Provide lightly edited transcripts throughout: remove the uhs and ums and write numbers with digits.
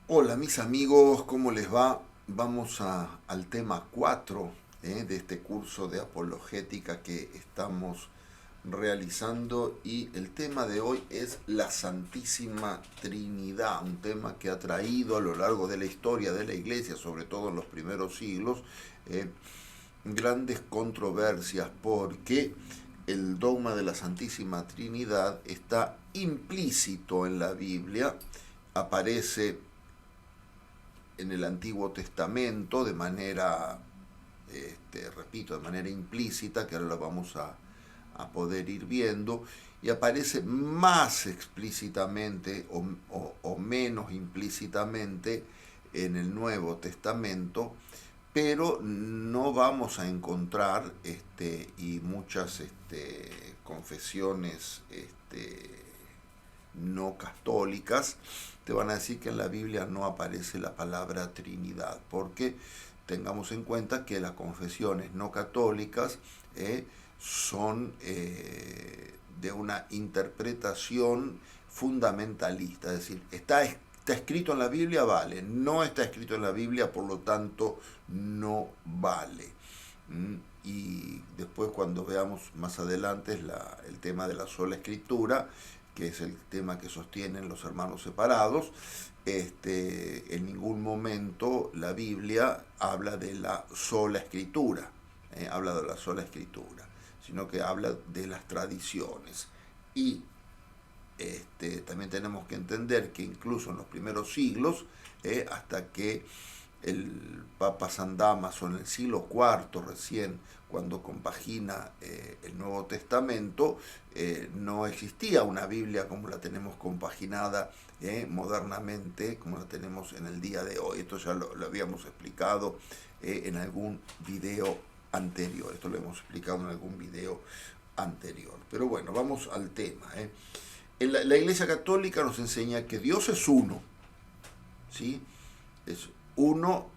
Hola mis amigos, ¿cómo les va? Vamos al tema 4 de este curso de apologética que estamos realizando, y el tema de hoy es la Santísima Trinidad, un tema que ha traído a lo largo de la historia de la Iglesia, sobre todo en los primeros siglos, eh, grandes controversias, porque el dogma de la Santísima Trinidad está implícito en la Biblia, aparece en el Antiguo Testamento de manera, repito, de manera implícita, que ahora lo vamos a poder ir viendo, y aparece más explícitamente o menos implícitamente en el Nuevo Testamento, pero no vamos a encontrar y muchas confesiones no católicas te van a decir que en la Biblia no aparece la palabra Trinidad, porque tengamos en cuenta que las confesiones no católicas son de una interpretación fundamentalista, es decir, está escrito en la Biblia, vale, no está escrito en la Biblia, por lo tanto no vale. Y después, cuando veamos más adelante el tema de la sola escritura, que es el tema que sostienen los hermanos separados, en ningún momento la Biblia habla de la sola escritura, habla de la sola escritura, sino que habla de las tradiciones. Y también tenemos que entender que incluso en los primeros siglos, hasta que el Papa San Damaso en el siglo IV recién, cuando compagina el Nuevo Testamento, no existía una Biblia como la tenemos compaginada modernamente, como la tenemos en el día de hoy. Esto ya lo habíamos explicado en algún video anterior, esto lo hemos explicado en algún video anterior. Pero bueno, vamos al tema. La Iglesia Católica nos enseña que Dios es uno, ¿sí? Es uno,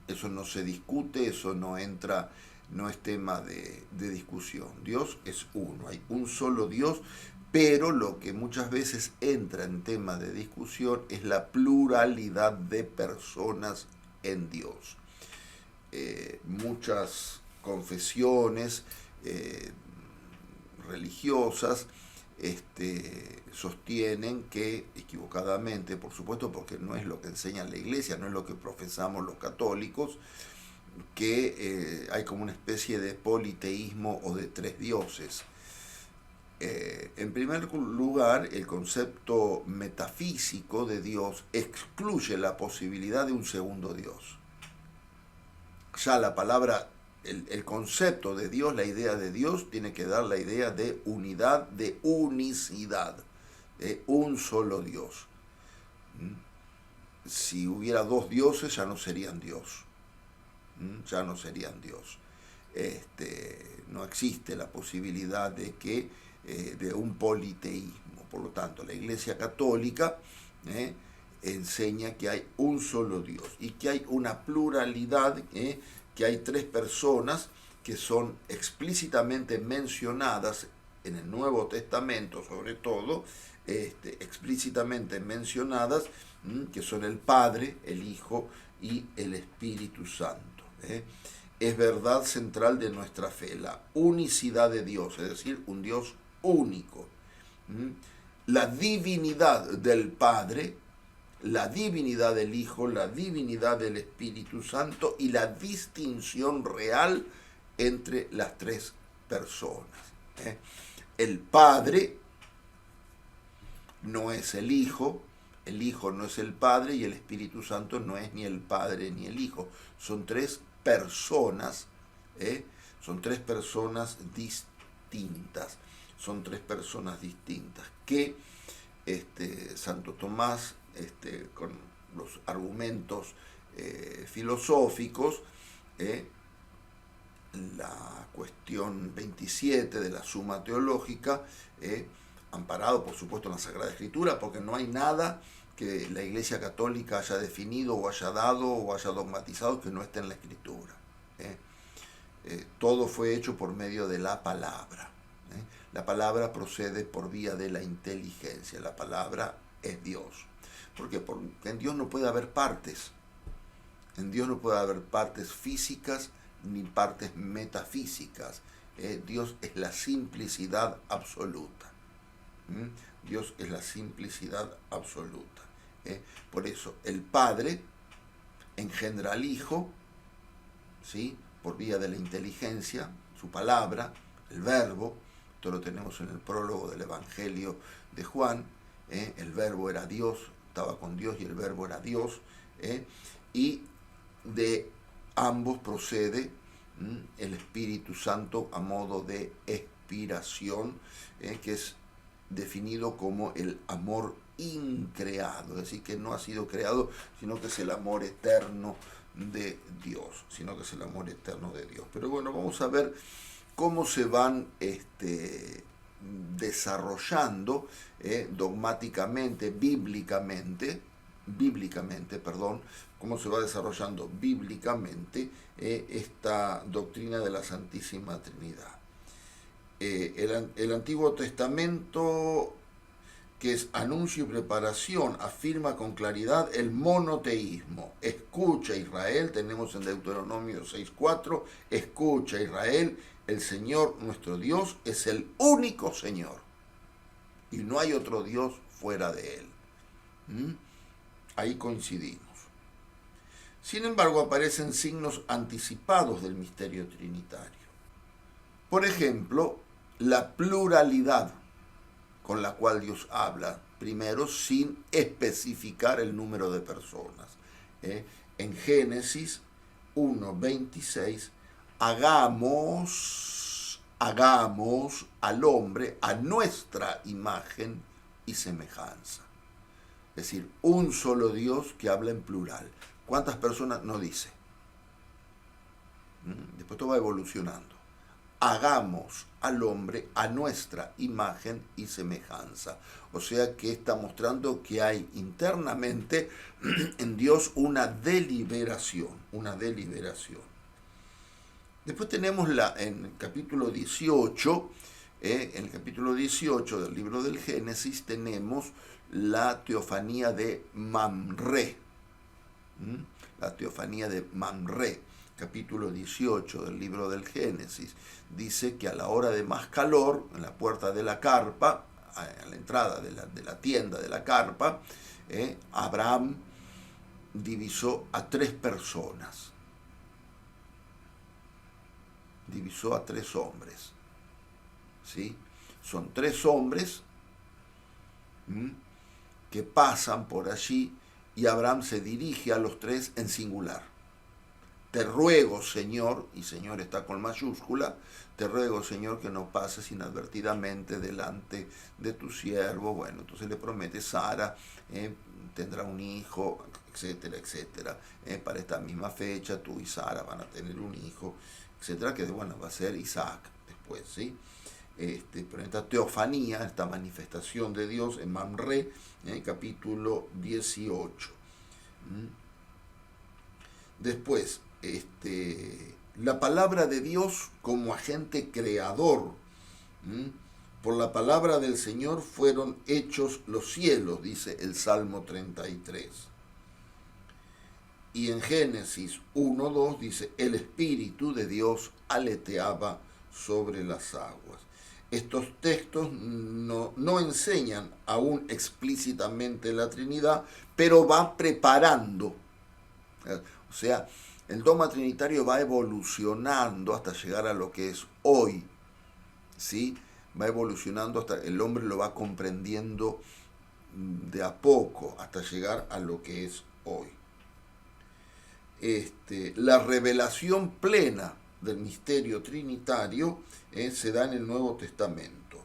eso no se discute, eso no entra, no es tema de discusión. Dios es uno, hay un solo Dios, pero lo que muchas veces entra en tema de discusión es la pluralidad de personas en Dios. Muchas confesiones religiosas sostienen que, equivocadamente por supuesto, porque no es lo que enseña la Iglesia, no es lo que profesamos los católicos, que hay como una especie de politeísmo o de tres dioses. En primer lugar, el concepto metafísico de Dios excluye la posibilidad de un segundo Dios. Ya la palabra, el concepto de Dios, la idea de Dios, tiene que dar la idea de unidad, de unicidad, de un solo Dios. Si hubiera dos dioses, ya no serían Dios. Ya no serían Dios. No existe la posibilidad de un politeísmo. Por lo tanto, la Iglesia Católica enseña que hay un solo Dios y que hay una pluralidad, que hay tres personas que son explícitamente mencionadas en el Nuevo Testamento, sobre todo, explícitamente mencionadas, que son el Padre, el Hijo y el Espíritu Santo. Es verdad central de nuestra fe, la unicidad de Dios, es decir, un Dios único. La divinidad del Padre, la divinidad del Hijo, la divinidad del Espíritu Santo y la distinción real entre las tres personas. El Padre no es el Hijo no es el Padre, y el Espíritu Santo no es ni el Padre ni el Hijo. Son tres personas, son tres personas distintas. Son tres personas distintas que Santo Tomás, con los argumentos filosóficos, la cuestión 27 de la Suma Teológica, amparado por supuesto en la Sagrada Escritura, porque no hay nada que la Iglesia Católica haya definido o haya dado o haya dogmatizado que no esté en la Escritura. Todo fue hecho por medio de la palabra. La palabra procede por vía de la inteligencia, la palabra es Dios. ¿Por qué? Porque en Dios no puede haber partes. En Dios no puede haber partes físicas ni partes metafísicas. Dios es la simplicidad absoluta. Dios es la simplicidad absoluta. Por eso el Padre engendra al Hijo, ¿sí?, por vía de la inteligencia, su palabra, el verbo. Esto lo tenemos en el prólogo del Evangelio de Juan. El verbo era Dios, estaba con Dios y el verbo era Dios. Y de ambos procede el Espíritu Santo a modo de expiración, que es definido como el amor increado, es decir, que no ha sido creado, sino que es el amor eterno de Dios, Pero bueno, vamos a ver cómo se van desarrollando dogmáticamente, bíblicamente, cómo se va desarrollando bíblicamente esta doctrina de la Santísima Trinidad. El Antiguo Testamento, que es anuncio y preparación, afirma con claridad el monoteísmo. Escucha, Israel, tenemos en Deuteronomio 6:4, escucha, Israel, el Señor nuestro Dios es el único Señor y no hay otro Dios fuera de Él. Ahí coincidimos. Sin embargo, aparecen signos anticipados del misterio trinitario. Por ejemplo, la pluralidad con la cual Dios habla, primero sin especificar el número de personas. En Génesis 1:26, hagamos al hombre a nuestra imagen y semejanza. Es decir, un solo Dios que habla en plural. ¿Cuántas personas? No dice. Después esto va evolucionando. Hagamos al hombre a nuestra imagen y semejanza. O sea que está mostrando que hay internamente en Dios una deliberación. Después tenemos en el capítulo 18, del libro del Génesis, tenemos la teofanía de Mamre. La teofanía de Mamre. Capítulo 18 del libro del Génesis, dice que a la hora de más calor, en la puerta de la carpa, a la entrada de la tienda de la carpa, Abraham divisó a 3 personas. Divisó a 3 hombres. ¿Sí? Son 3 hombres que pasan por allí y Abraham se dirige a los 3 en singular. Te ruego, Señor, y Señor está con mayúscula, te ruego, Señor, que no pases inadvertidamente delante de tu siervo. Bueno, entonces le promete Sara, tendrá un hijo, etcétera, etcétera. Para esta misma fecha, tú y Sara van a tener un hijo, etcétera, que bueno, va a ser Isaac después, ¿sí? Pero esta teofanía, esta manifestación de Dios en Mamre, capítulo 18. Después, la palabra de Dios como agente creador. Por la palabra del Señor fueron hechos los cielos, dice el Salmo 33. Y en Génesis 1:2 dice, el Espíritu de Dios aleteaba sobre las aguas. Estos textos no enseñan aún explícitamente la Trinidad, pero va preparando. O sea, el dogma trinitario va evolucionando hasta llegar a lo que es hoy, ¿sí? Va evolucionando hasta el hombre lo va comprendiendo de a poco hasta llegar a lo que es hoy. La revelación plena del misterio trinitario se da en el Nuevo Testamento.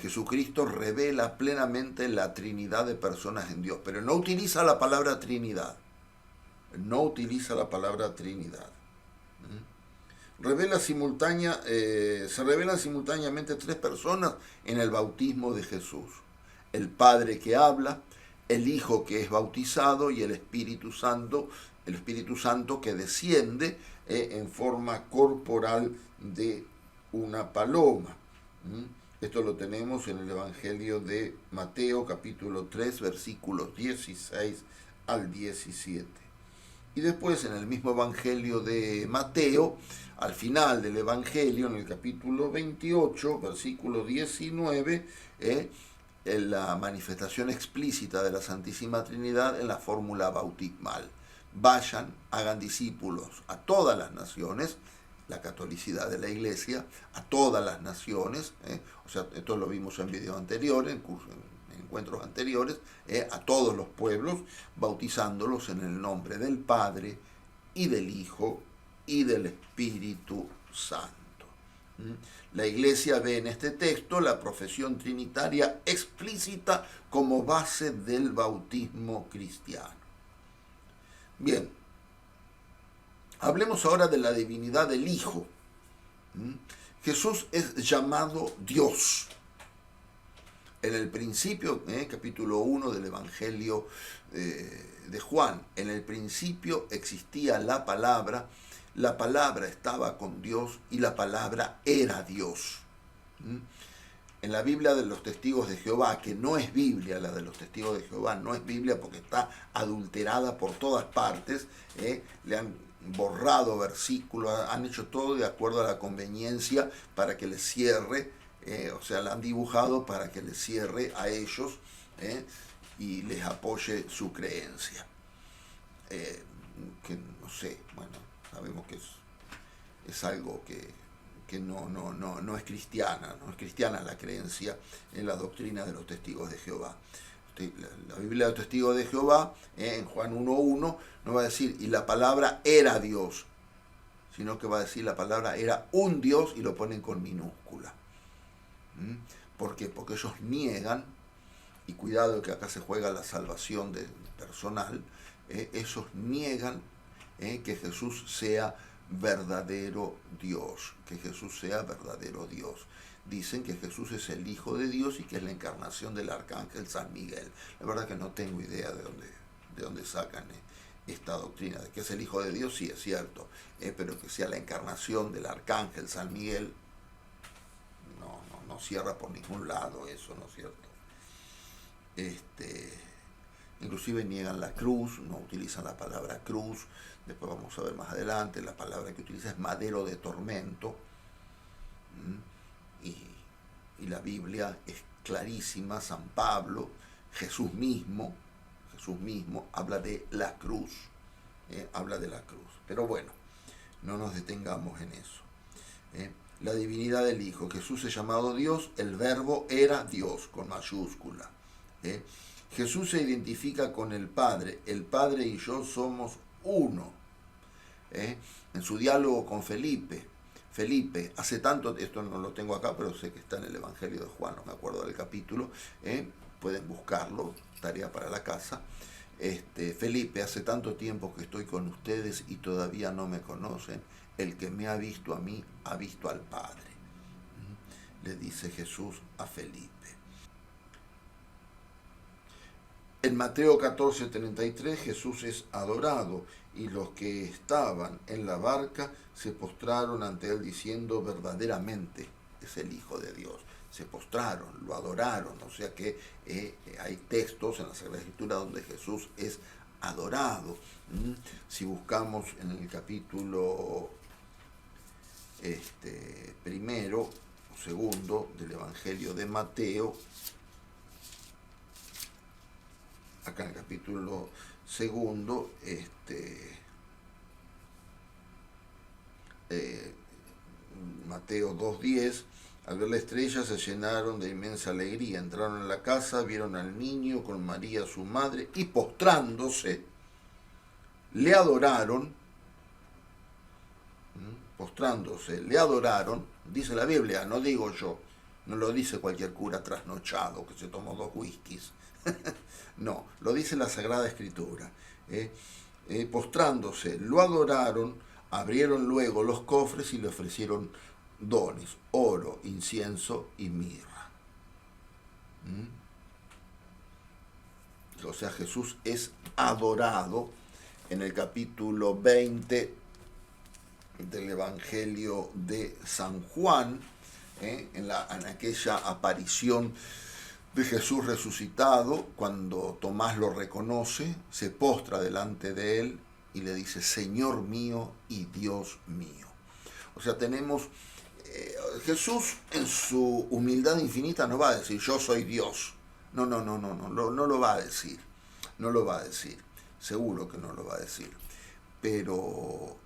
Jesucristo revela plenamente la Trinidad de personas en Dios, pero no utiliza la palabra Trinidad. Se revelan simultáneamente 3 personas en el bautismo de Jesús. El Padre que habla, el Hijo que es bautizado y el Espíritu Santo que desciende en forma corporal de una paloma. Esto lo tenemos en el Evangelio de Mateo, capítulo 3, versículos 16 al 17. Y después en el mismo Evangelio de Mateo, al final del Evangelio, en el capítulo 28, versículo 19, en la manifestación explícita de la Santísima Trinidad en la fórmula bautismal. Vayan, hagan discípulos a todas las naciones, la catolicidad de la Iglesia, a todas las naciones, o sea, esto lo vimos en videos anteriores, en encuentros anteriores, a todos los pueblos, bautizándolos en el nombre del Padre y del Hijo y del Espíritu Santo. La Iglesia ve en este texto la profesión trinitaria explícita como base del bautismo cristiano. Bien, hablemos ahora de la divinidad del Hijo. Jesús es llamado Dios. En el principio, capítulo 1 del Evangelio de Juan, en el principio existía la palabra estaba con Dios y la palabra era Dios. En la Biblia de los Testigos de Jehová, que no es Biblia, la de los Testigos de Jehová no es Biblia porque está adulterada por todas partes, le han borrado versículos, han hecho todo de acuerdo a la conveniencia para que les cierre, o sea, la han dibujado para que les cierre a ellos y les apoye su creencia. Que no sé, bueno, sabemos que es algo que no es cristiana, no es cristiana la creencia en la doctrina de los Testigos de Jehová. La Biblia de los Testigos de Jehová, en Juan 1.1, no va a decir, y la palabra era Dios, sino que va a decir, la palabra era un Dios, y lo ponen con minúscula. ¿Por qué? Porque ellos niegan, y cuidado que acá se juega la salvación personal, ellos niegan que Jesús sea verdadero Dios, que Jesús sea verdadero Dios. Dicen que Jesús es el Hijo de Dios y que es la encarnación del Arcángel San Miguel. La verdad que no tengo idea de dónde sacan esta doctrina. De que es el Hijo de Dios, sí es cierto, pero que sea la encarnación del Arcángel San Miguel, no cierra por ningún lado eso, ¿no es cierto? Inclusive niegan la cruz, no utilizan la palabra cruz. Después vamos a ver más adelante, la palabra que utiliza es madero de tormento. Y la Biblia es clarísima, San Pablo, Jesús mismo habla de la cruz. Habla de la cruz. Pero bueno, no nos detengamos en eso. La divinidad del Hijo. Jesús es llamado Dios, el Verbo era Dios, con mayúscula. Jesús se identifica con el Padre y yo somos uno. En su diálogo con Felipe, hace tanto, esto no lo tengo acá, pero sé que está en el Evangelio de Juan, no me acuerdo del capítulo, pueden buscarlo, tarea para la casa. Felipe, hace tanto tiempo que estoy con ustedes y todavía no me conocen, el que me ha visto a mí, ha visto al Padre. Le dice Jesús a Felipe. En Mateo 14:33 Jesús es adorado y los que estaban en la barca se postraron ante él diciendo verdaderamente es el Hijo de Dios. Se postraron, lo adoraron, o sea que hay textos en la Sagrada Escritura donde Jesús es adorado. Si buscamos en el capítulo primero o segundo del Evangelio de Mateo, acá en el capítulo segundo, Mateo 2:10, al ver la estrella se llenaron de inmensa alegría, entraron en la casa, vieron al niño con María su madre y postrándose, le adoraron, dice la Biblia, no digo yo, no lo dice cualquier cura trasnochado que se tomó 2 whiskies. No, lo dice la Sagrada Escritura. Postrándose, lo adoraron, abrieron luego los cofres y le ofrecieron dones, oro, incienso y mirra. O sea, Jesús es adorado. En el capítulo 20 del Evangelio de San Juan, en aquella aparición de Jesús resucitado, cuando Tomás lo reconoce, se postra delante de él y le dice, Señor mío y Dios mío. O sea, tenemos, Jesús en su humildad infinita no va a decir, yo soy Dios. No lo va a decir. No lo va a decir. Seguro que no lo va a decir. Pero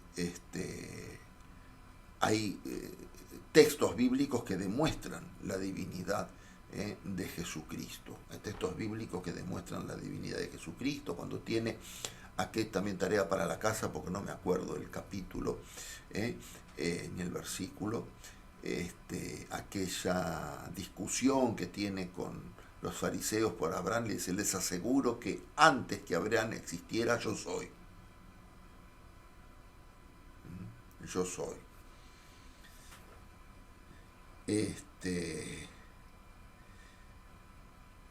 hay textos bíblicos que demuestran la divinidad de Jesucristo. Hay textos bíblicos que demuestran la divinidad de Jesucristo. Cuando tiene, aquí también tarea para la casa, porque no me acuerdo del capítulo ni el versículo, aquella discusión que tiene con los fariseos por Abraham, le dice, les aseguro que antes que Abraham existiera, yo soy. Yo soy.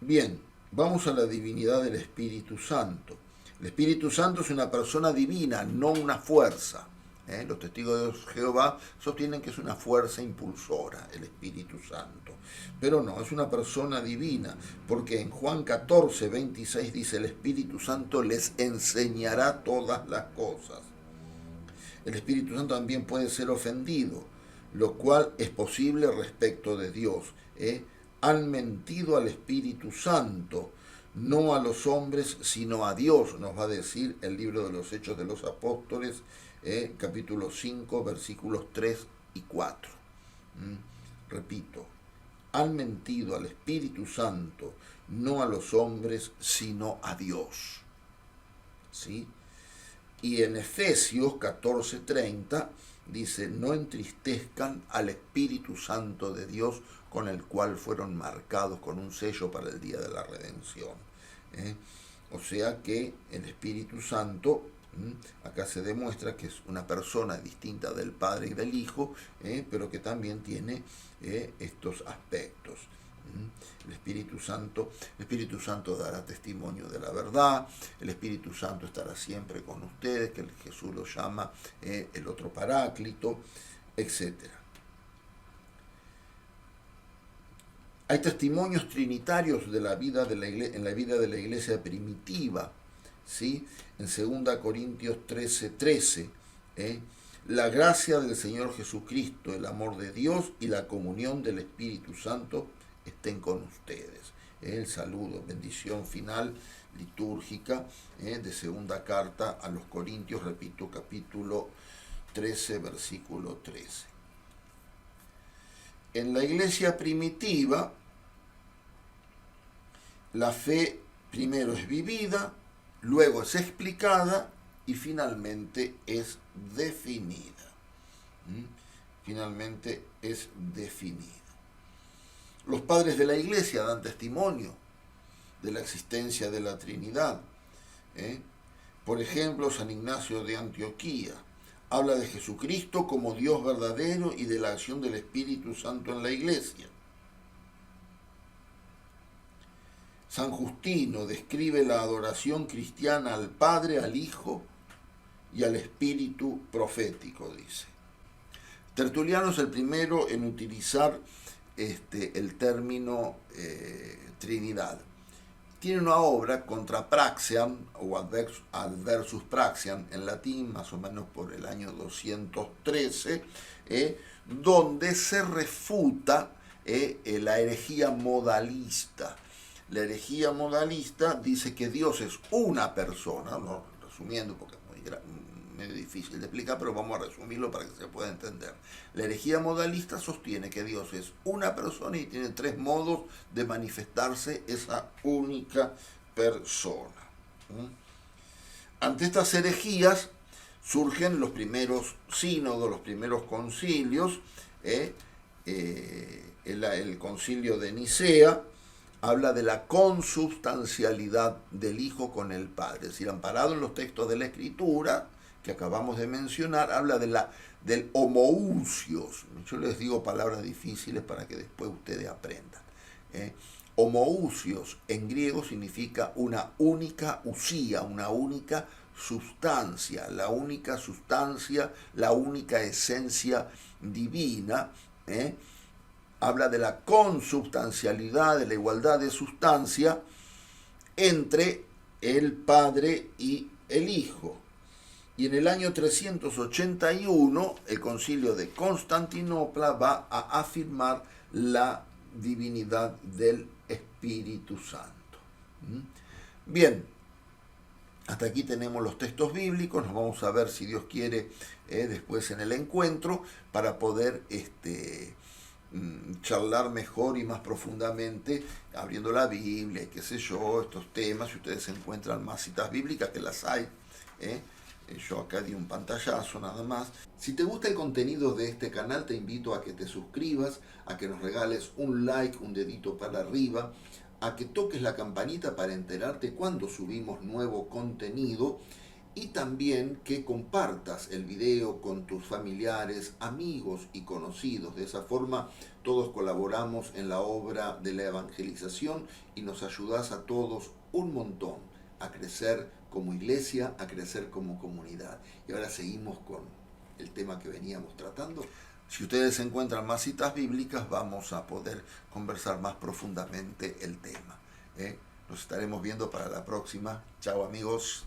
Bien, vamos a la divinidad del Espíritu Santo. El Espíritu Santo es una persona divina, no una fuerza. Los testigos de Jehová sostienen que es una fuerza impulsora, el Espíritu Santo. Pero no, es una persona divina, porque en Juan 14, 26 dice, el Espíritu Santo les enseñará todas las cosas. El Espíritu Santo también puede ser ofendido, lo cual es posible respecto de Dios. Han mentido al Espíritu Santo, no a los hombres, sino a Dios, nos va a decir el libro de los Hechos de los Apóstoles, capítulo 5, versículos 3 y 4. Repito, han mentido al Espíritu Santo, no a los hombres, sino a Dios. ¿Sí? Y en Efesios 14:30 dice, no entristezcan al Espíritu Santo de Dios, con el cual fueron marcados con un sello para el día de la redención. O sea que el Espíritu Santo, acá se demuestra que es una persona distinta del Padre y del Hijo, pero que también tiene estos aspectos. El Espíritu Santo dará testimonio de la verdad, el Espíritu Santo estará siempre con ustedes, que Jesús lo llama el otro Paráclito, etc. Hay testimonios trinitarios de la vida de la iglesia, en la vida de la iglesia primitiva, ¿sí? En 2 Corintios 13:13, la gracia del Señor Jesucristo, el amor de Dios y la comunión del Espíritu Santo estén con ustedes. El saludo, bendición final litúrgica de segunda carta a los Corintios, repito, capítulo 13, versículo 13. En la iglesia primitiva, la fe primero es vivida, luego es explicada y finalmente es definida. Finalmente es definida. Los padres de la iglesia dan testimonio de la existencia de la Trinidad. Por ejemplo, San Ignacio de Antioquía habla de Jesucristo como Dios verdadero y de la acción del Espíritu Santo en la iglesia. San Justino describe la adoración cristiana al Padre, al Hijo y al Espíritu profético, dice. Tertuliano es el primero en utilizar el término Trinidad. Tiene una obra, Contra Praxeam, o Adversus Praxeam en latín, más o menos por el año 213, donde se refuta la herejía modalista. La herejía modalista dice que Dios es una persona, ¿no? Resumiendo porque es medio difícil de explicar, pero vamos a resumirlo para que se pueda entender. La herejía modalista sostiene que Dios es una persona y tiene tres modos de manifestarse esa única persona. Ante estas herejías surgen los primeros sínodos, los primeros concilios. El concilio de Nicea habla de la consubstancialidad del Hijo con el Padre, es decir, amparado en los textos de la Escritura que acabamos de mencionar, habla del homoousios. Yo les digo palabras difíciles para que después ustedes aprendan. Homoousios en griego significa una única usía, una única sustancia, la única sustancia, la única esencia divina, habla de la consubstancialidad, de la igualdad de sustancia entre el Padre y el Hijo. Y en el año 381 el concilio de Constantinopla va a afirmar la divinidad del Espíritu Santo. Bien, hasta aquí tenemos los textos bíblicos. Nos vamos a ver, si Dios quiere, después en el encuentro, para poder charlar mejor y más profundamente, abriendo la Biblia y qué sé yo, estos temas. Si ustedes encuentran más citas bíblicas, que las hay, yo acá di un pantallazo nada más. Si te gusta el contenido de este canal, te invito a que te suscribas, a que nos regales un like, un dedito para arriba, a que toques la campanita para enterarte cuando subimos nuevo contenido, y también que compartas el video con tus familiares, amigos y conocidos. De esa forma todos colaboramos en la obra de la evangelización y nos ayudas a todos un montón a crecer como iglesia, a crecer como comunidad. Y ahora seguimos con el tema que veníamos tratando. Si ustedes encuentran más citas bíblicas, vamos a poder conversar más profundamente el tema. Nos estaremos viendo para la próxima. Chao, amigos.